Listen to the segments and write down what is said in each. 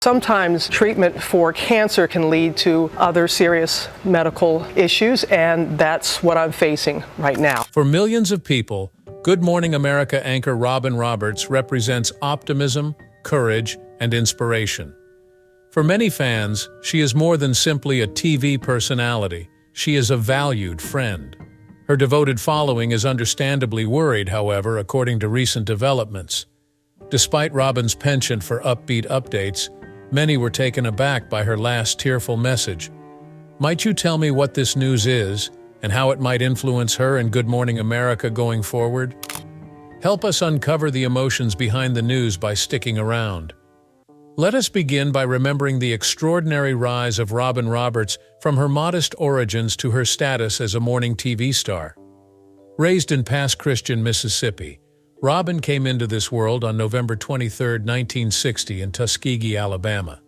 Sometimes treatment for cancer can lead to other serious medical issues, and that's what I'm facing right now. For millions of people, Good Morning America anchor Robin Roberts represents optimism, courage, and inspiration. For many fans, she is more than simply a TV personality. She is a valued friend. Her devoted following is understandably worried, however, according to recent developments. Despite Robin's penchant for upbeat updates, many were taken aback by her last tearful message. Might you tell me what this news is, and how it might influence her and Good Morning America going forward? Help us uncover the emotions behind the news by sticking around. Let us begin by remembering the extraordinary rise of Robin Roberts from her modest origins to her status as a morning TV star. Raised in Pass Christian, Mississippi, Robin came into this world on November 23, 1960 in Tuskegee, Alabama.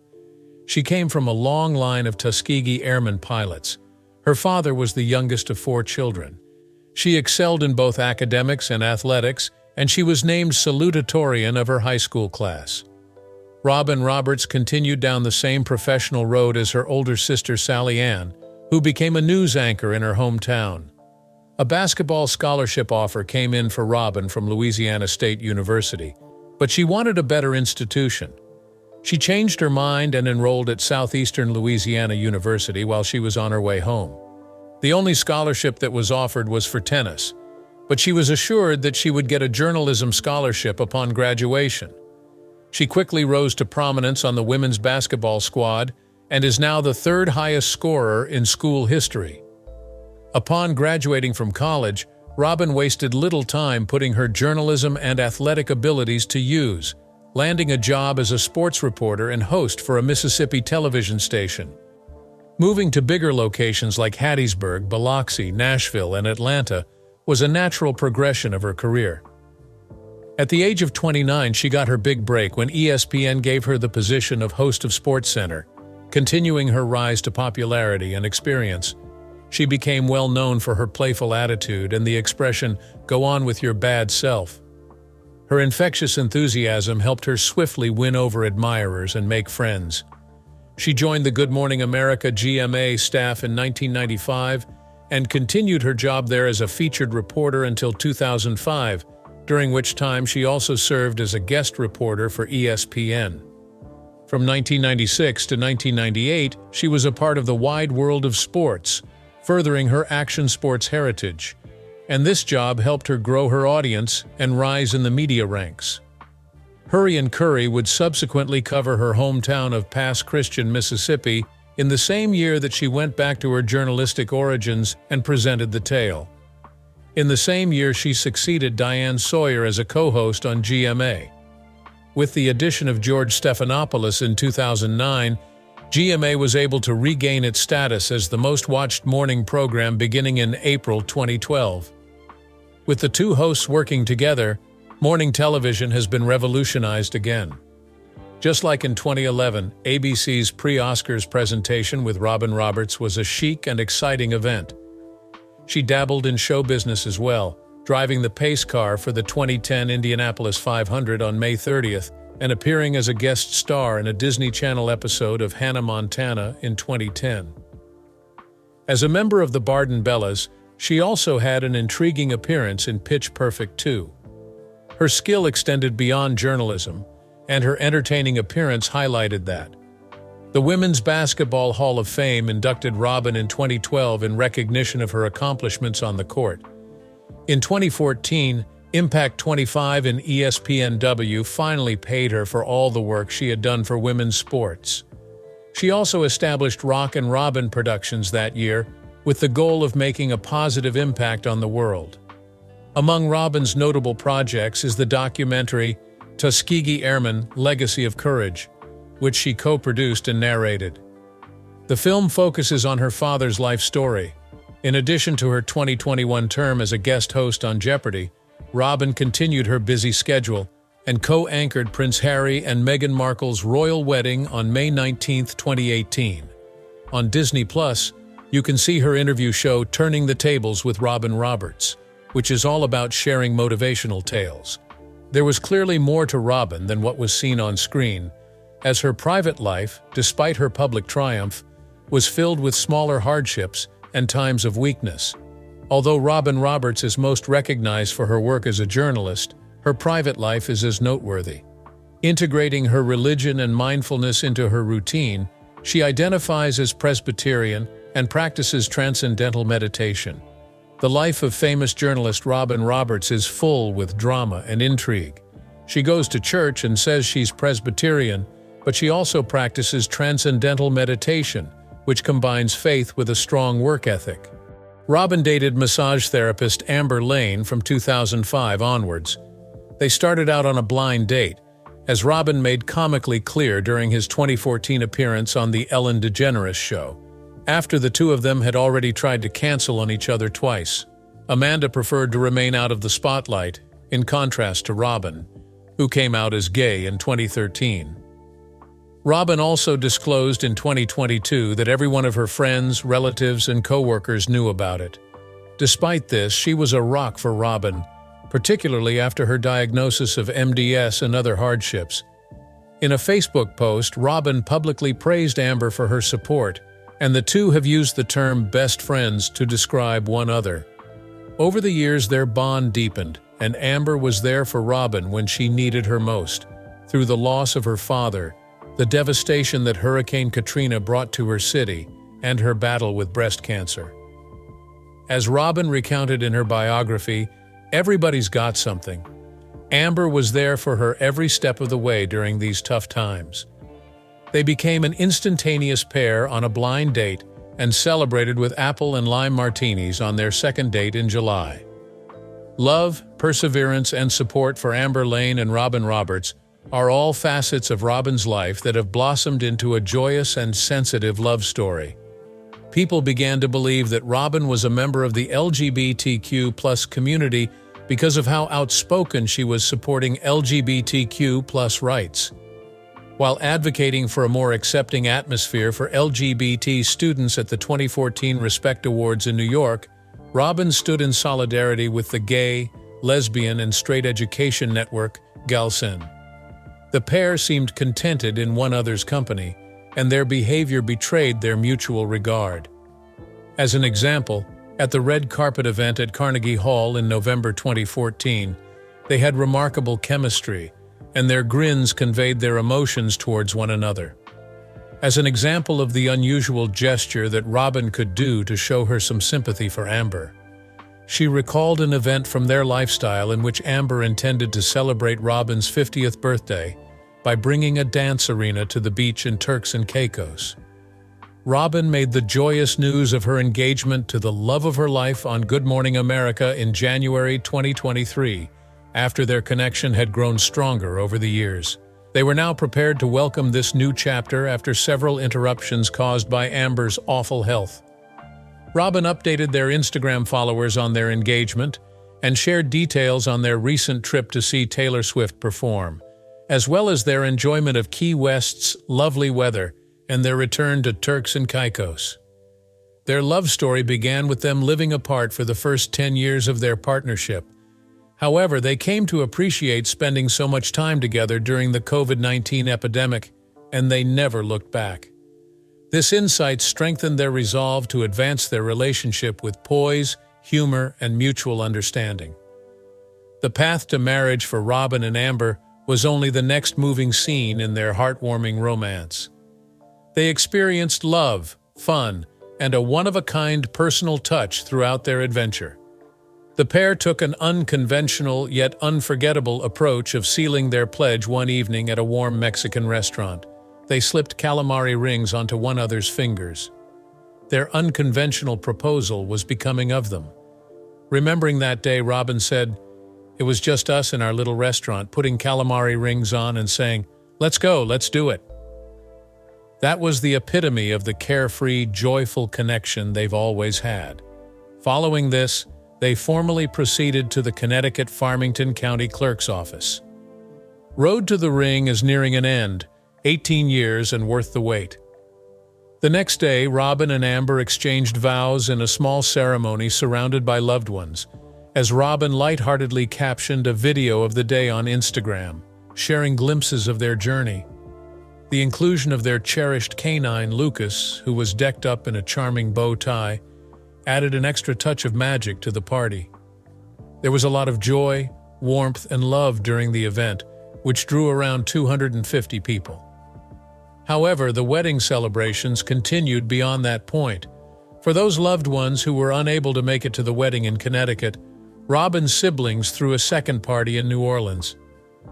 She came from a long line of Tuskegee Airmen pilots. Her father was the youngest of 4 children. She excelled in both academics and athletics, and she was named salutatorian of her high school class. Robin Roberts continued down the same professional road as her older sister Sally Ann, who became a news anchor in her hometown. A basketball scholarship offer came in for Robin from Louisiana State University, but she wanted a better institution. She changed her mind and enrolled at Southeastern Louisiana University while she was on her way home. The only scholarship that was offered was for tennis, but she was assured that she would get a journalism scholarship upon graduation. She quickly rose to prominence on the women's basketball squad and is now the 3rd highest scorer in school history. Upon graduating from college, Robin wasted little time putting her journalism and athletic abilities to use, landing a job as a sports reporter and host for a Mississippi television station. Moving to bigger locations like Hattiesburg, Biloxi, Nashville, and Atlanta was a natural progression of her career. At the age of 29, she got her big break when ESPN gave her the position of host of SportsCenter, continuing her rise to popularity and experience. She became well known for her playful attitude and the expression, "Go on with your bad self." Her infectious enthusiasm helped her swiftly win over admirers and make friends. She joined the Good Morning America GMA staff in 1995 and continued her job there as a featured reporter until 2005, during which time she also served as a guest reporter for ESPN. From 1996 to 1998, she was a part of the wide world of sports, furthering her action sports heritage, and this job helped her grow her audience and rise in the media ranks. Hurry and Curry would subsequently cover her hometown of Pass Christian, Mississippi, in the same year that she went back to her journalistic origins and presented the tale. In the same year, she succeeded Diane Sawyer as a co-host on GMA. With the addition of George Stephanopoulos in 2009, GMA was able to regain its status as the most-watched morning program beginning in April 2012. With the two hosts working together, morning television has been revolutionized again. Just like in 2011, ABC's pre-Oscars presentation with Robin Roberts was a chic and exciting event. She dabbled in show business as well, driving the pace car for the 2010 Indianapolis 500 on May 30th, and appearing as a guest star in a Disney Channel episode of Hannah Montana in 2010. As a member of the Barden Bellas, she also had an intriguing appearance in Pitch Perfect 2. Her skill extended beyond journalism, and her entertaining appearance highlighted that. The Women's Basketball Hall of Fame inducted Robin in 2012 in recognition of her accomplishments on the court. In 2014, Impact 25 and ESPNW finally paid her for all the work she had done for women's sports. She also established Rock and Robin Productions that year, with the goal of making a positive impact on the world. Among Robin's notable projects is the documentary Tuskegee Airmen: Legacy of Courage, which she co-produced and narrated. The film focuses on her father's life story. In addition to her 2021 term as a guest host on Jeopardy! Robin continued her busy schedule and co-anchored Prince Harry and Meghan Markle's royal wedding on May 19, 2018. On Disney+, you can see her interview show Turning the Tables with Robin Roberts, which is all about sharing motivational tales. There was clearly more to Robin than what was seen on screen, as her private life, despite her public triumph, was filled with smaller hardships and times of weakness. Although Robin Roberts is most recognized for her work as a journalist, her private life is as noteworthy. Integrating her religion and mindfulness into her routine, she identifies as Presbyterian and practices transcendental meditation. The life of famous journalist Robin Roberts is full with drama and intrigue. She goes to church and says she's Presbyterian, but she also practices transcendental meditation, which combines faith with a strong work ethic. Robin dated massage therapist Amber Lane from 2005 onwards. They started out on a blind date, as Robin made comically clear during his 2014 appearance on The Ellen DeGeneres Show, after the two of them had already tried to cancel on each other twice. Amanda preferred to remain out of the spotlight, in contrast to Robin, who came out as gay in 2013. Robin also disclosed in 2022 that every one of her friends, relatives, and co-workers knew about it. Despite this, she was a rock for Robin, particularly after her diagnosis of MDS and other hardships. In a Facebook post, Robin publicly praised Amber for her support, and the two have used the term best friends to describe one another. Over the years, their bond deepened, and Amber was there for Robin when she needed her most, through the loss of her father, the devastation that Hurricane Katrina brought to her city, and her battle with breast cancer. As Robin recounted in her biography, "Everybody's got something." Amber was there for her every step of the way during these tough times. They became an instantaneous pair on a blind date and celebrated with apple and lime martinis on their second date in July. Love, perseverance, and support for Amber Lane and Robin Roberts are all facets of Robin's life that have blossomed into a joyous and sensitive love story. People began to believe that Robin was a member of the LGBTQ+ community because of how outspoken she was supporting LGBTQ+ rights. While advocating for a more accepting atmosphere for LGBT students at the 2014 Respect Awards in New York, Robin stood in solidarity with the gay, lesbian, and straight education network, GALSEN. The pair seemed contented in one another's company, and their behavior betrayed their mutual regard. As an example, at the red carpet event at Carnegie Hall in November 2014, they had remarkable chemistry, and their grins conveyed their emotions towards one another. As an example of the unusual gesture that Robin could do to show her some sympathy for Amber, she recalled an event from their lifestyle in which Amber intended to celebrate Robin's 50th birthday by bringing a dance arena to the beach in Turks and Caicos. Robin made the joyous news of her engagement to the love of her life on Good Morning America in January 2023, after their connection had grown stronger over the years. They were now prepared to welcome this new chapter after several interruptions caused by Amber's awful health. Robin updated their Instagram followers on their engagement and shared details on their recent trip to see Taylor Swift perform, as well as their enjoyment of Key West's lovely weather and their return to Turks and Caicos. Their love story began with them living apart for the first 10 years of their partnership. However, they came to appreciate spending so much time together during the COVID-19 epidemic, and they never looked back. This insight strengthened their resolve to advance their relationship with poise, humor, and mutual understanding. The path to marriage for Robin and Amber was only the next moving scene in their heartwarming romance. They experienced love, fun, and a one-of-a-kind personal touch throughout their adventure. The pair took an unconventional yet unforgettable approach of sealing their pledge one evening at a warm Mexican restaurant. They slipped calamari rings onto one another's fingers. Their unconventional proposal was becoming of them. Remembering that day, Robin said, "It was just us in our little restaurant, putting calamari rings on and saying, 'Let's go, let's do it.'" That was the epitome of the carefree, joyful connection they've always had. Following this, they formally proceeded to the Connecticut Farmington County Clerk's office. Road to the Ring is nearing an end, 18 years and worth the wait. The next day, Robin and Amber exchanged vows in a small ceremony surrounded by loved ones, as Robin lightheartedly captioned a video of the day on Instagram, sharing glimpses of their journey. The inclusion of their cherished canine, Lucas, who was decked up in a charming bow tie, added an extra touch of magic to the party. There was a lot of joy, warmth, and love during the event, which drew around 250 people. However, the wedding celebrations continued beyond that point. For those loved ones who were unable to make it to the wedding in Connecticut, Robin's siblings threw a second party in New Orleans.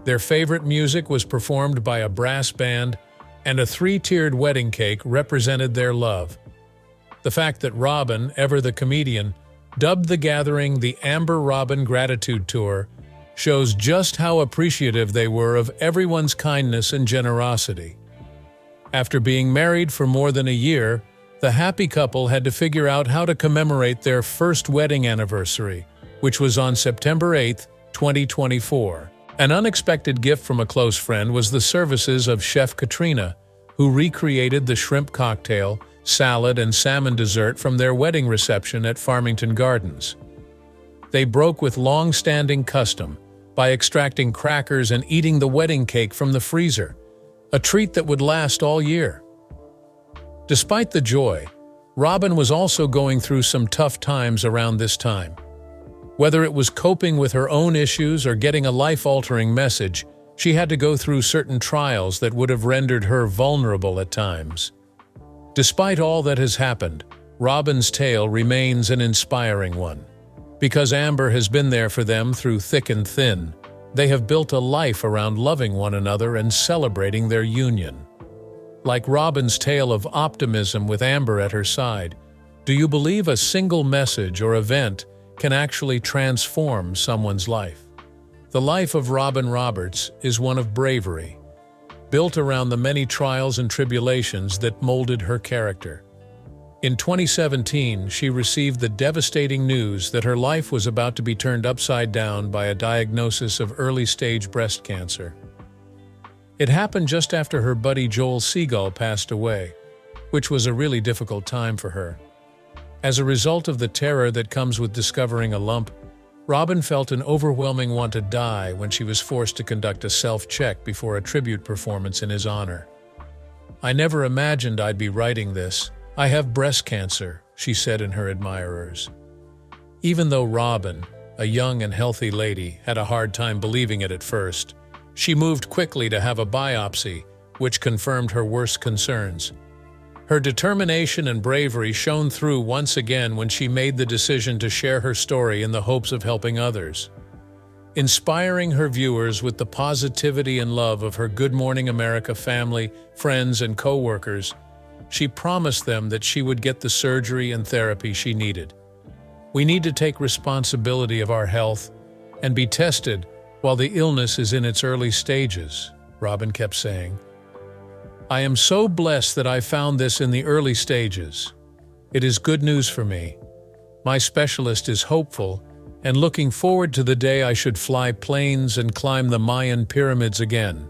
Their favorite music was performed by a brass band, and a three-tiered wedding cake represented their love. The fact that Robin, ever the comedian, dubbed the gathering the Amber Robin Gratitude Tour shows just how appreciative they were of everyone's kindness and generosity. After being married for more than a year, the happy couple had to figure out how to commemorate their first wedding anniversary, which was on September 8, 2024. An unexpected gift from a close friend was the services of Chef Katrina, who recreated the shrimp cocktail, salad, and salmon dessert from their wedding reception at Farmington Gardens. They broke with long-standing custom by extracting crackers and eating the wedding cake from the freezer, a treat that would last all year. Despite the joy, Robin was also going through some tough times around this time. Whether it was coping with her own issues or getting a life-altering message, she had to go through certain trials that would have rendered her vulnerable at times. Despite all that has happened, Robin's tale remains an inspiring one. Because Amber has been there for them through thick and thin, they have built a life around loving one another and celebrating their union. Like Robin's tale of optimism with Amber at her side, do you believe a single message or event can actually transform someone's life? The life of Robin Roberts is one of bravery, built around the many trials and tribulations that molded her character. In 2017, she received the devastating news that her life was about to be turned upside down by a diagnosis of early-stage breast cancer. It happened just after her buddy Joel Seagull passed away, which was a really difficult time for her. As a result of the terror that comes with discovering a lump, Robin felt an overwhelming want to die when she was forced to conduct a self-check before a tribute performance in his honor. "I never imagined I'd be writing this. I have breast cancer," she said in her admirers. Even though Robin, a young and healthy lady, had a hard time believing it at first, she moved quickly to have a biopsy, which confirmed her worst concerns. Her determination and bravery shone through once again when she made the decision to share her story in the hopes of helping others. Inspiring her viewers with the positivity and love of her Good Morning America family, friends, and co-workers, she promised them that she would get the surgery and therapy she needed. "We need to take responsibility of our health and be tested while the illness is in its early stages," Robin kept saying. "I am so blessed that I found this in the early stages. It is good news for me. My specialist is hopeful and looking forward to the day I should fly planes and climb the Mayan pyramids again."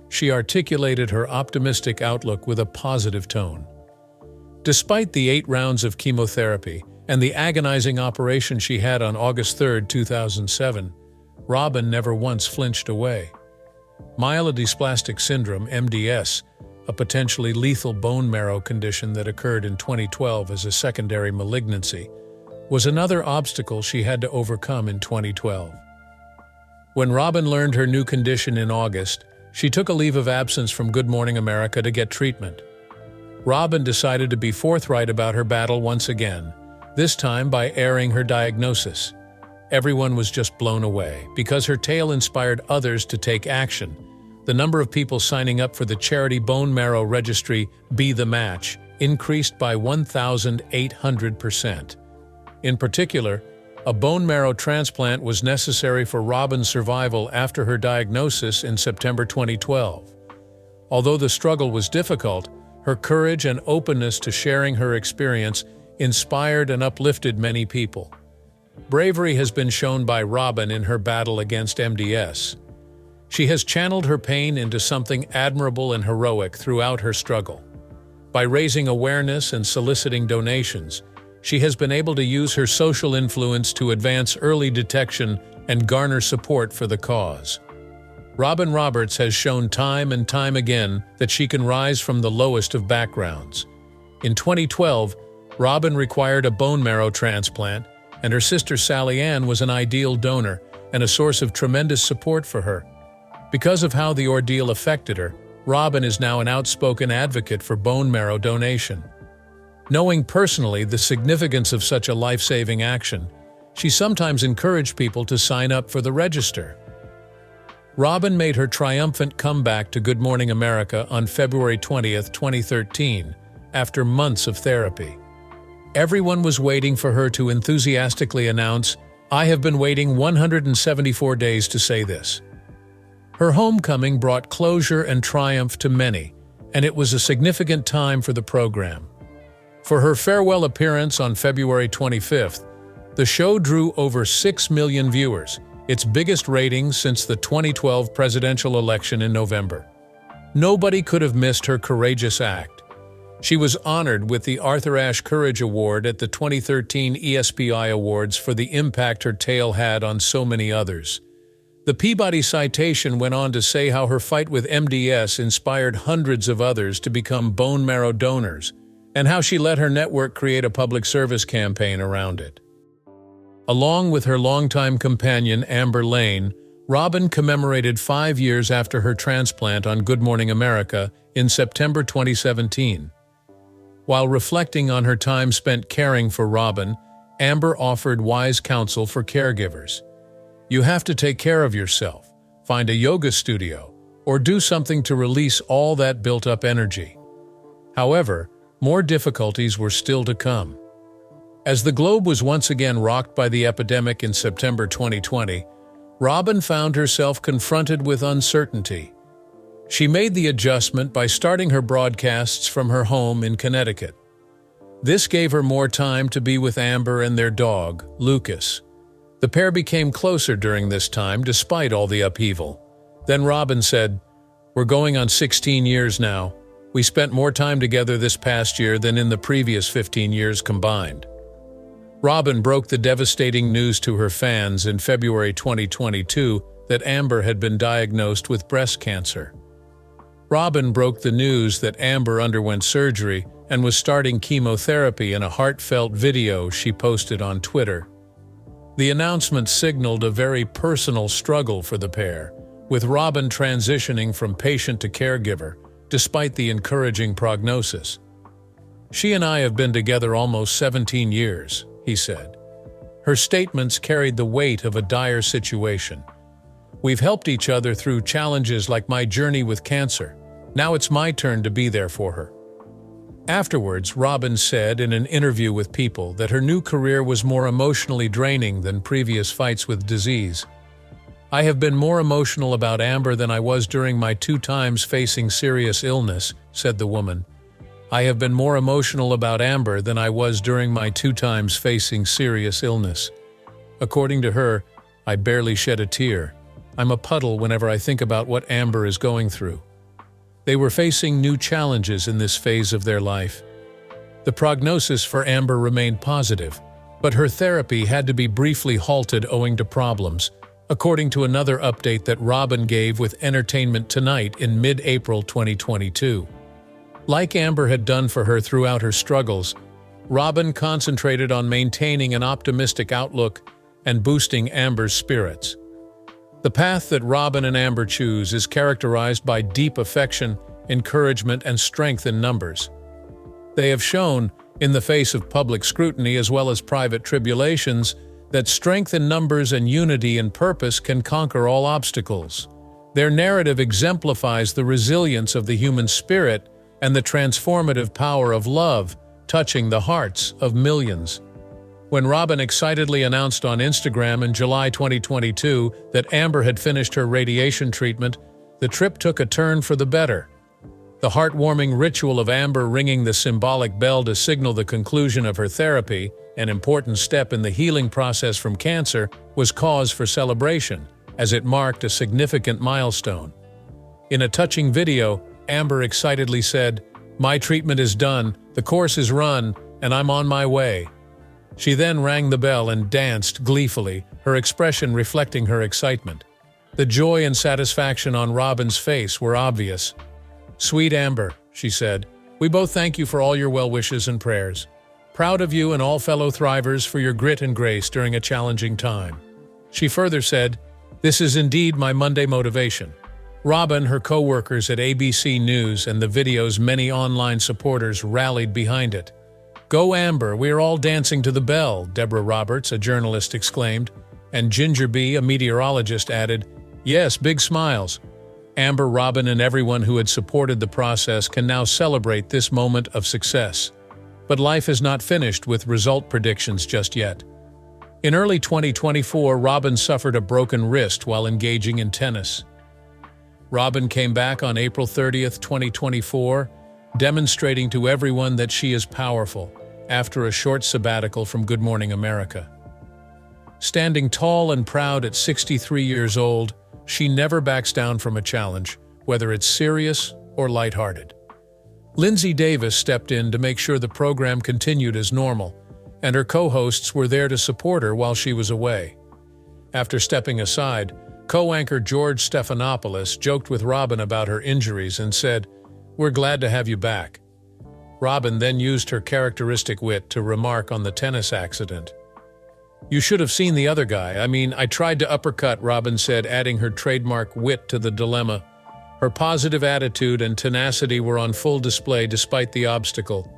She articulated her optimistic outlook with a positive tone. Despite the 8 rounds of chemotherapy and the agonizing operation she had on August 3, 2007, Robin never once flinched away. Myelodysplastic syndrome, MDS, a potentially lethal bone marrow condition that occurred in 2012 as a secondary malignancy, was another obstacle she had to overcome in 2012. When Robin learned her new condition in August, she took a leave of absence from Good Morning America to get treatment. Robin decided to be forthright about her battle once again, this time by airing her diagnosis. Everyone was just blown away, because her tale inspired others to take action. The number of people signing up for the charity bone marrow registry Be the Match increased by 1,800%. In particular, a bone marrow transplant was necessary for Robin's survival after her diagnosis in September 2012. Although the struggle was difficult, her courage and openness to sharing her experience inspired and uplifted many people. Bravery has been shown by Robin in her battle against MDS. She has channeled her pain into something admirable and heroic throughout her struggle. By raising awareness and soliciting donations, she has been able to use her social influence to advance early detection and garner support for the cause. Robin Roberts has shown time and time again that she can rise from the lowest of backgrounds. In 2012, Robin required a bone marrow transplant, and her sister Sally Ann was an ideal donor and a source of tremendous support for her. Because of how the ordeal affected her, Robin is now an outspoken advocate for bone marrow donation. Knowing personally the significance of such a life-saving action, she sometimes encouraged people to sign up for the register. Robin made her triumphant comeback to Good Morning America on February 20, 2013, after months of therapy. Everyone was waiting for her to enthusiastically announce, "I have been waiting 174 days to say this." Her homecoming brought closure and triumph to many, and it was a significant time for the program. For her farewell appearance on February 25th, the show drew over 6 million viewers, its biggest ratings since the 2012 presidential election in November. Nobody could have missed her courageous act. She was honored with the Arthur Ashe Courage Award at the 2013 ESPY Awards for the impact her tale had on so many others. The Peabody citation went on to say how her fight with MDS inspired hundreds of others to become bone marrow donors, and how she let her network create a public service campaign around it. Along with her longtime companion Amber Lane, Robin commemorated 5 years after her transplant on Good Morning America in September 2017. While reflecting on her time spent caring for Robin, Amber offered wise counsel for caregivers. You have to take care of yourself, find a yoga studio, or do something to release all that built-up energy. However, more difficulties were still to come. As the globe was once again rocked by the epidemic in September 2020, Robin found herself confronted with uncertainty. She made the adjustment by starting her broadcasts from her home in Connecticut. This gave her more time to be with Amber and their dog, Lucas. The pair became closer during this time despite all the upheaval. Then Robin said, "We're going on 16 years now. We spent more time together this past year than in the previous 15 years combined." Robin broke the devastating news to her fans in February 2022 that Amber had been diagnosed with breast cancer. Robin broke the news that Amber underwent surgery and was starting chemotherapy in a heartfelt video she posted on Twitter. The announcement signaled a very personal struggle for the pair, with Robin transitioning from patient to caregiver, despite the encouraging prognosis. "She and I have been together almost 17 years, he said. Her statements carried the weight of a dire situation. "We've helped each other through challenges like my journey with cancer. Now it's my turn to be there for her." Afterwards, Robin said in an interview with People that her new career was more emotionally draining than previous fights with disease. "I have been more emotional about Amber than I was during my 2 times facing serious illness," said the woman. "I have been more emotional about Amber than I was during my 2 times facing serious illness. According to her, I barely shed a tear. I'm a puddle whenever I think about what Amber is going through." They were facing new challenges in this phase of their life. The prognosis for Amber remained positive, but her therapy had to be briefly halted owing to problems, according to another update that Robin gave with Entertainment Tonight in mid-April 2022. Like Amber had done for her throughout her struggles, Robin concentrated on maintaining an optimistic outlook and boosting Amber's spirits. The path that Robin and Amber choose is characterized by deep affection, encouragement, and strength in numbers. They have shown, in the face of public scrutiny as well as private tribulations, that strength in numbers and unity in purpose can conquer all obstacles. Their narrative exemplifies the resilience of the human spirit and the transformative power of love, touching the hearts of millions. When Robin excitedly announced on Instagram in July 2022 that Amber had finished her radiation treatment, the trip took a turn for the better. The heartwarming ritual of Amber ringing the symbolic bell to signal the conclusion of her therapy, an important step in the healing process from cancer, was cause for celebration, as it marked a significant milestone. In a touching video, Amber excitedly said, "My treatment is done, the course is run, and I'm on my way." She then rang the bell and danced gleefully, her expression reflecting her excitement. The joy and satisfaction on Robin's face were obvious. "Sweet Amber," she said, "we both thank you for all your well wishes and prayers. Proud of you and all fellow thrivers for your grit and grace during a challenging time." She further said, "This is indeed my Monday motivation." Robin, her co-workers at ABC News, and the video's many online supporters rallied behind it. "Go Amber, we are all dancing to the bell," Deborah Roberts, a journalist, exclaimed, and Ginger B., a meteorologist, added, "Yes, big smiles." Amber, Robin, and everyone who had supported the process can now celebrate this moment of success. But life is not finished with result predictions just yet. In early 2024, Robin suffered a broken wrist while engaging in tennis. Robin came back on April 30th, 2024, demonstrating to everyone that she is powerful after a short sabbatical from Good Morning America. Standing tall and proud at 63 years old, she never backs down from a challenge, whether it's serious or lighthearted. Lindsay Davis stepped in to make sure the program continued as normal, and her co-hosts were there to support her while she was away. After stepping aside, co-anchor George Stephanopoulos joked with Robin about her injuries and said, "We're glad to have you back." Robin then used her characteristic wit to remark on the tennis accident. "You should have seen the other guy. I tried to uppercut," Robin said, adding her trademark wit to the dilemma. Her positive attitude and tenacity were on full display despite the obstacle.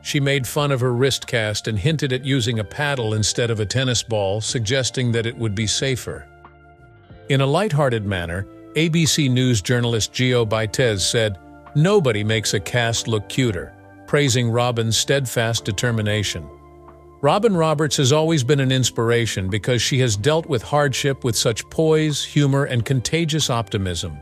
She made fun of her wrist cast and hinted at using a paddle instead of a tennis ball, suggesting that it would be safer. In a lighthearted manner, ABC News journalist Gio Baitez said, "Nobody makes a cast look cuter," praising Robin's steadfast determination. Robin Roberts has always been an inspiration because she has dealt with hardship with such poise, humor, and contagious optimism.